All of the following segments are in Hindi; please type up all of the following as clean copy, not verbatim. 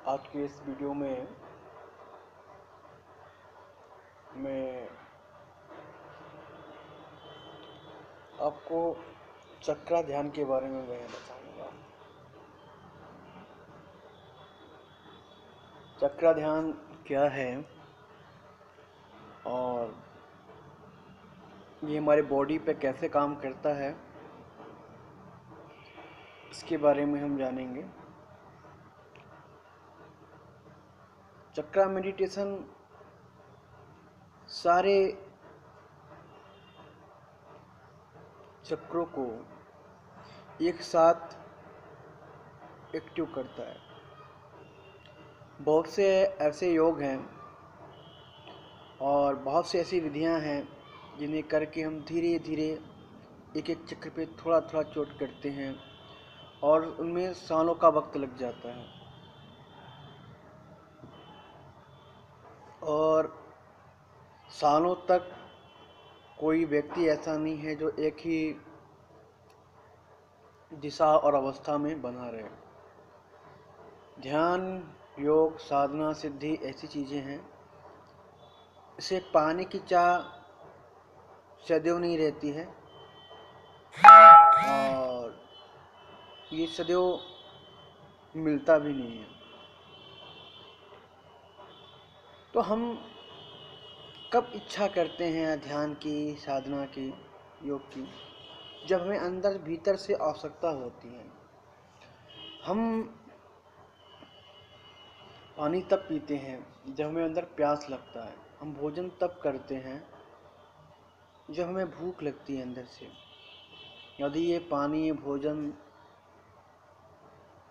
आज के इस वीडियो में मैं आपको चक्रा ध्यान के बारे में बताना चाहूँगा। चक्रा ध्यान क्या है और ये हमारे बॉडी पे कैसे काम करता है, इसके बारे में हम जानेंगे। चक्रा मेडिटेशन सारे चक्रों को एक साथ एक्टिव करता है। बहुत से ऐसे योग हैं और बहुत सी ऐसी विधियां हैं जिन्हें करके हम धीरे धीरे एक एक चक्र पे थोड़ा थोड़ा चोट करते हैं और उनमें सालों का वक्त लग जाता है। और सालों तक कोई व्यक्ति ऐसा नहीं है जो एक ही दिशा और अवस्था में बना रहे। ध्यान, योग, साधना, सिद्धि ऐसी चीज़ें हैं, इसे पाने की चाह सदैव नहीं रहती है और ये सदैव मिलता भी नहीं है। तो हम कब इच्छा करते हैं ध्यान की, साधना की, योग की? जब हमें अंदर भीतर से आवश्यकता होती है। हम पानी तब पीते हैं जब हमें अंदर प्यास लगता है। हम भोजन तब करते हैं जब हमें भूख लगती है अंदर से। यदि ये पानी, भोजन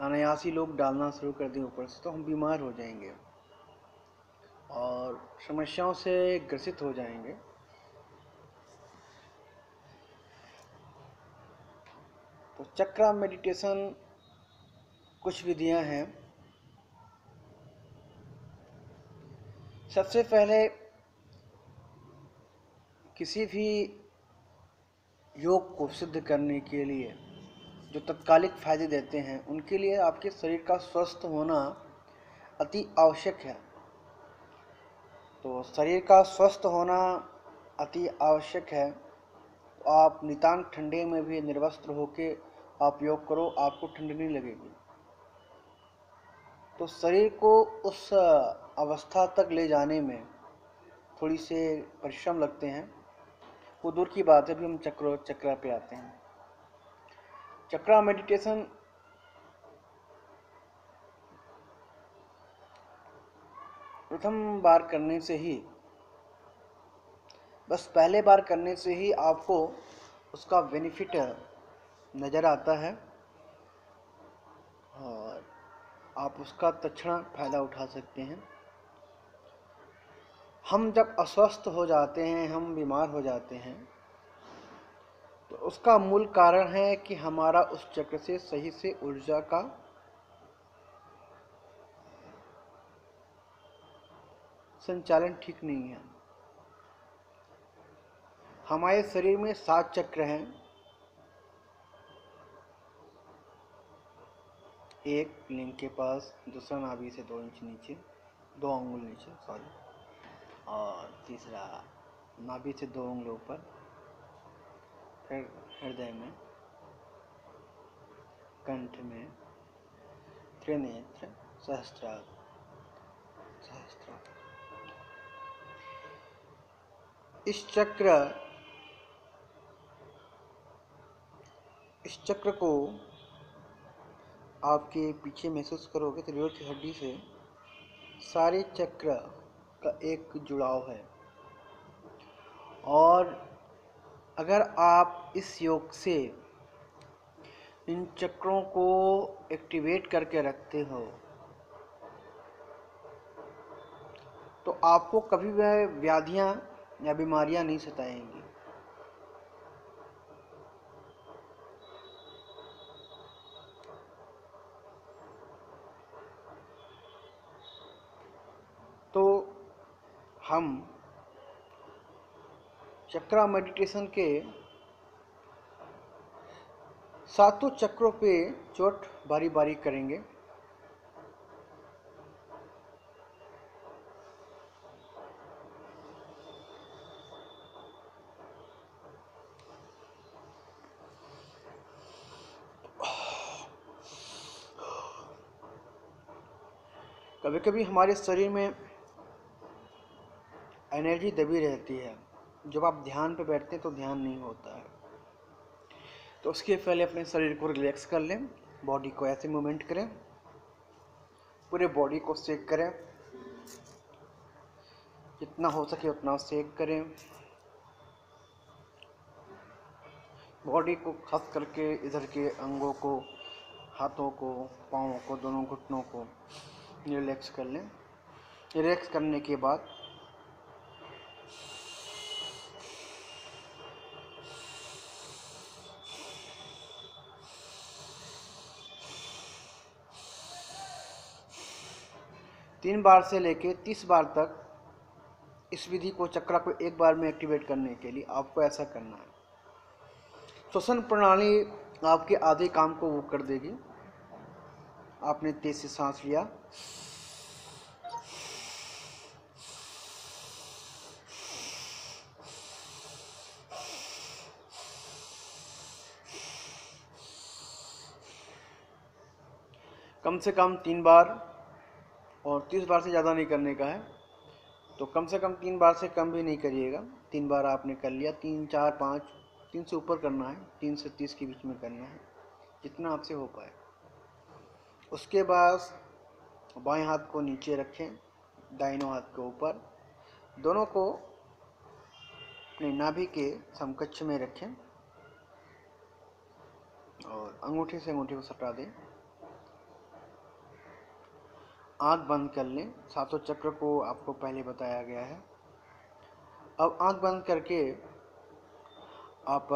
अनायासी लोग डालना शुरू कर दें ऊपर से, तो हम बीमार हो जाएंगे और समस्याओं से ग्रसित हो जाएंगे। तो चक्रा मेडिटेशन कुछ विधियां हैं। सबसे पहले किसी भी योग को सिद्ध करने के लिए जो तत्कालिक फायदे देते हैं, उनके लिए आपके शरीर का स्वस्थ होना अति आवश्यक है। तो शरीर का स्वस्थ होना अति आवश्यक है। तो आप नितांत ठंडे में भी निर्वस्त्र होके आप योग करो, आपको ठंड नहीं लगेगी। तो शरीर को उस अवस्था तक ले जाने में थोड़ी से परिश्रम लगते हैं, वो दूर की बात है। अभी हम चक्रा पे आते हैं। चक्रा मेडिटेशन प्रथम बार करने से ही, बस पहले बार करने से ही आपको उसका बेनिफिट नज़र आता है और आप उसका तत्क्षण फायदा उठा सकते हैं। हम जब अस्वस्थ हो जाते हैं, हम बीमार हो जाते हैं, तो उसका मूल कारण है कि हमारा उस चक्र से सही से ऊर्जा का संचालन ठीक नहीं है। हमारे शरीर में 7 चक्र हैं। एक लिंग के पास, दूसरा नाभि से 2 इंच नीचे, 2 अंगुल नीचे, और तीसरा नाभि से 2 अंगुल ऊपर, फिर हृदय में, कंठ में, त्रिनेत्र, सहस्त्रार। इस चक्र को आपके पीछे महसूस करोगे तो रीढ़ की हड्डी से सारे चक्र का एक जुड़ाव है। और अगर आप इस योग से इन चक्रों को एक्टिवेट करके रखते हो, तो आपको कभी वह व्याधियां या बीमारियां नहीं सताएंगी। तो हम चक्रा मेडिटेशन के 7 चक्रों पे चोट बारी बारी करेंगे। कभी कभी हमारे शरीर में एनर्जी दबी रहती है, जब आप ध्यान पे बैठते हैं तो ध्यान नहीं होता है। तो उसके पहले अपने शरीर को रिलैक्स कर लें, बॉडी को ऐसे मूवमेंट करें, पूरे बॉडी को शेक करें, जितना हो सके उतना शेक करें। बॉडी को खास करके इधर के अंगों को, हाथों को, पाँवों को, दोनों घुटनों को रिलैक्स कर लें। रिलैक्स करने के बाद तीन बार से लेके 30 बार तक इस विधि को, चक्र को एक बार में एक्टिवेट करने के लिए आपको ऐसा करना है। श्वसन प्रणाली आपके आधे काम को वो कर देगी। आपने तेज से सांस लिया, कम से कम 3 बार, और 30 बार से ज़्यादा नहीं करने का है, तो कम से कम 3 बार से कम भी नहीं करिएगा। 3 बार आपने कर लिया, 3, 4, 5, 3 से ऊपर करना है, 3 से 30 के बीच में करना है, जितना आपसे हो पाए। उसके बाद बाएं हाथ को नीचे रखें, दाहिने हाथ के ऊपर, दोनों को अपने नाभि के समकक्ष में रखें और अंगूठे से अंगूठे को सटा दें। आँख बंद कर लें। सातों चक्र को आपको पहले बताया गया है। अब आँख बंद करके आप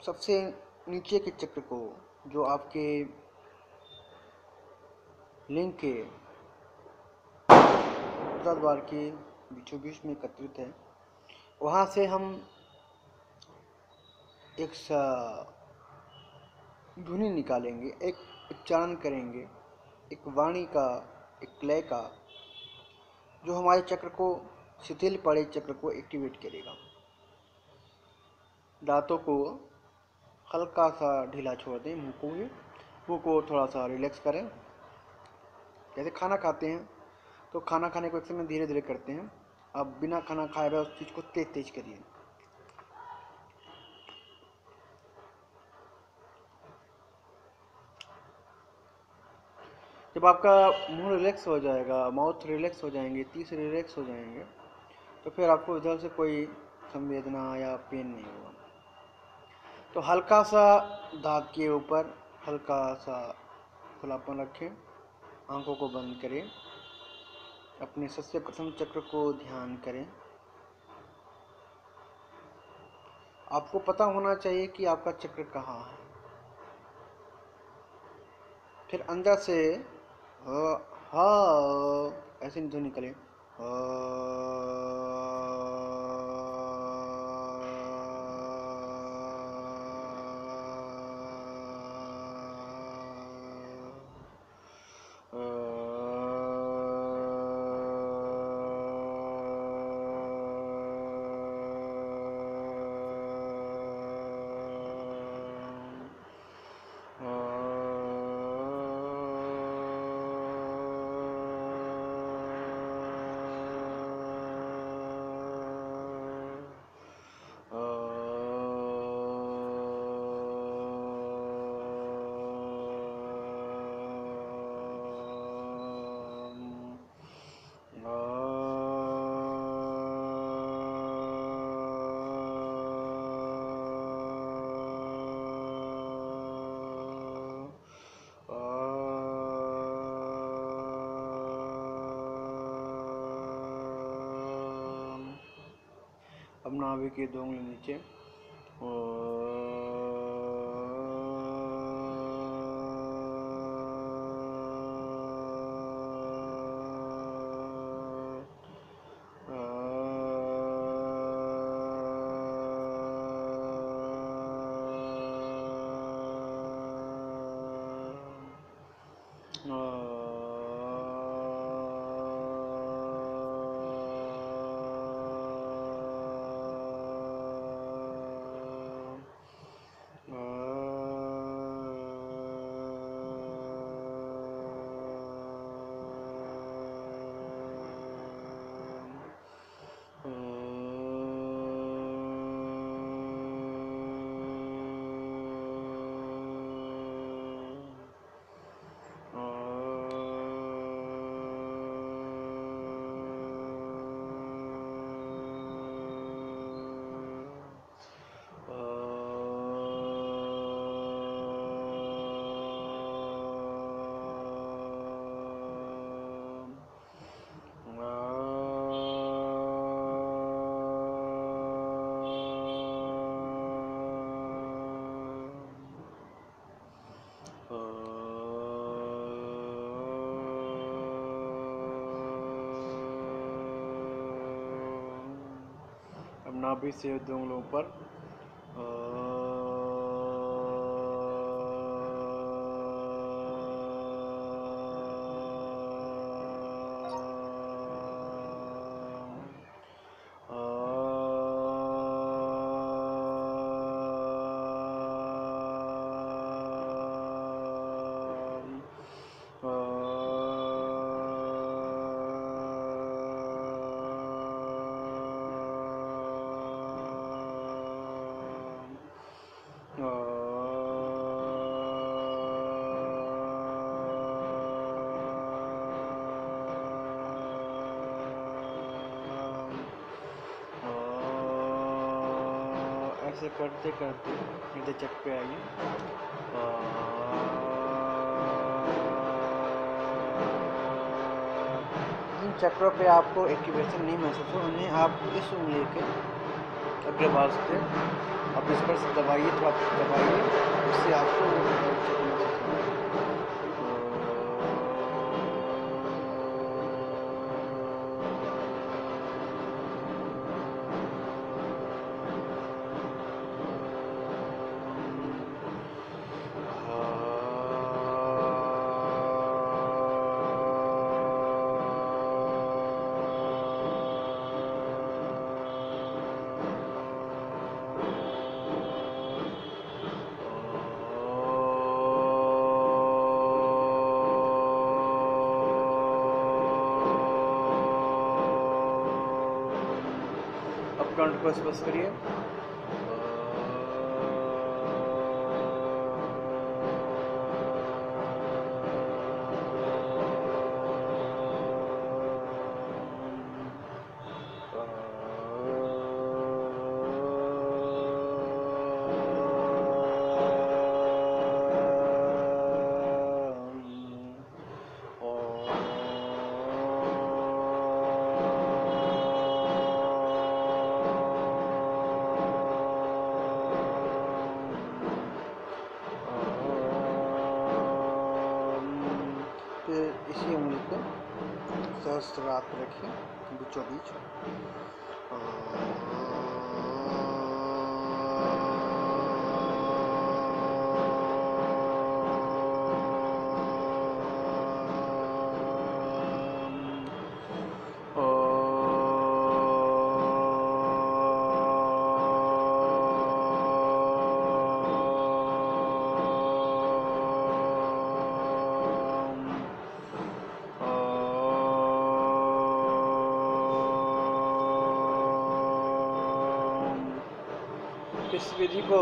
सबसे नीचे के चक्र को, जो आपके लिंग के द्वार के बीचों बीच में एकत्रित है, वहाँ से हम एक ध्वनि निकालेंगे, एक उच्चारण करेंगे, एक वाणी का, एक लय का, जो हमारे चक्र को, शिथिल पड़े चक्र को एक्टिवेट करेगा। दांतों को हल्का सा ढीला छोड़ दें, मुंह को थोड़ा सा रिलैक्स करें। जैसे खाना खाते हैं तो खाना खाने को एक समय धीरे धीरे करते हैं, अब बिना खाना खाए हुए उस चीज़ को तेज तेज करिए। जब आपका मुंह रिलैक्स हो जाएगा, माउथ रिलैक्स हो जाएंगे, तीस रिलैक्स हो जाएंगे, तो फिर आपको इधर से कोई संवेदना या पेन नहीं होगा। तो हल्का सा दांत के ऊपर हल्का सा खुलापन रखें, आंखों को बंद करें, अपने सबसे प्रथम चक्र को ध्यान करें। आपको पता होना चाहिए कि आपका चक्र कहाँ है। फिर अंदर से हा ऐसे नहीं निकले, अब नाभि के 2 उंगली नीचे, नाभि से 2 उंगलियों पर ऐसे करते करते हृदय चक्र पे आइए। जिन चक्रों पे आपको एक्टिवेशन नहीं महसूस हो उन्हें आप इस उंगली के अग्रभाग से आप इस पर दबाइए, थोड़ा दबाइए, उससे आपको चक्र महसूस होगा। कंठ को स्पर्श करिए। इसी उंगली को सहस्त्रार पर रखिए बीचों बीच। इस विधि को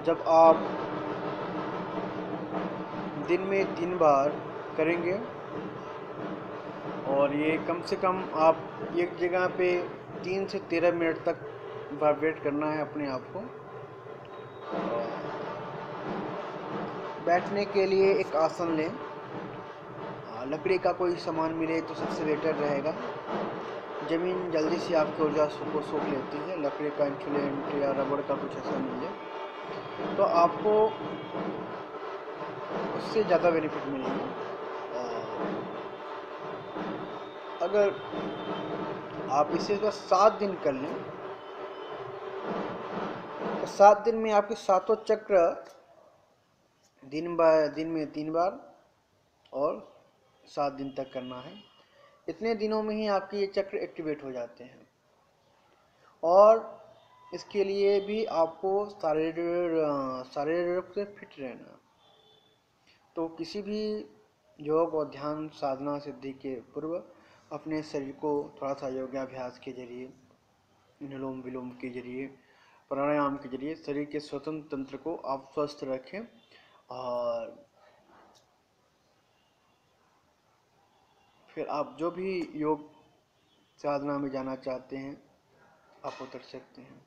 जब आप दिन में 3 बार करेंगे और ये कम से कम आप एक जगह पे 3 से 13 मिनट तक वाइब्रेट करना है अपने आप को। बैठने के लिए एक आसन लें, लकड़ी का कोई सामान मिले तो सबसे बेटर रहेगा। ज़मीन जल्दी से आपकी ऊर्जा को सोख लेती है, लकड़ी का इंसुलेंट या रबड़ का कुछ ऐसा मिल जाए तो आपको उससे ज़्यादा बेनिफिट मिलेगी। अगर आप इसे बस 7 दिन कर लें तो 7 दिन में आपके सातों चक्र दिन में 3 बार और 7 दिन तक करना है। इतने दिनों में ही आपके ये चक्र एक्टिवेट हो जाते हैं। और इसके लिए भी आपको शारीरिक रूप से फिट रहना। तो किसी भी योग और ध्यान साधना सिद्धि के पूर्व अपने शरीर को थोड़ा सा योगाभ्यास के जरिए, अनुलोम विलोम के जरिए, प्राणायाम के जरिए शरीर के स्वतंत्र तंत्र को आप स्वस्थ रखें। और फिर आप जो भी योग साधना में जाना चाहते हैं आप उतर सकते हैं।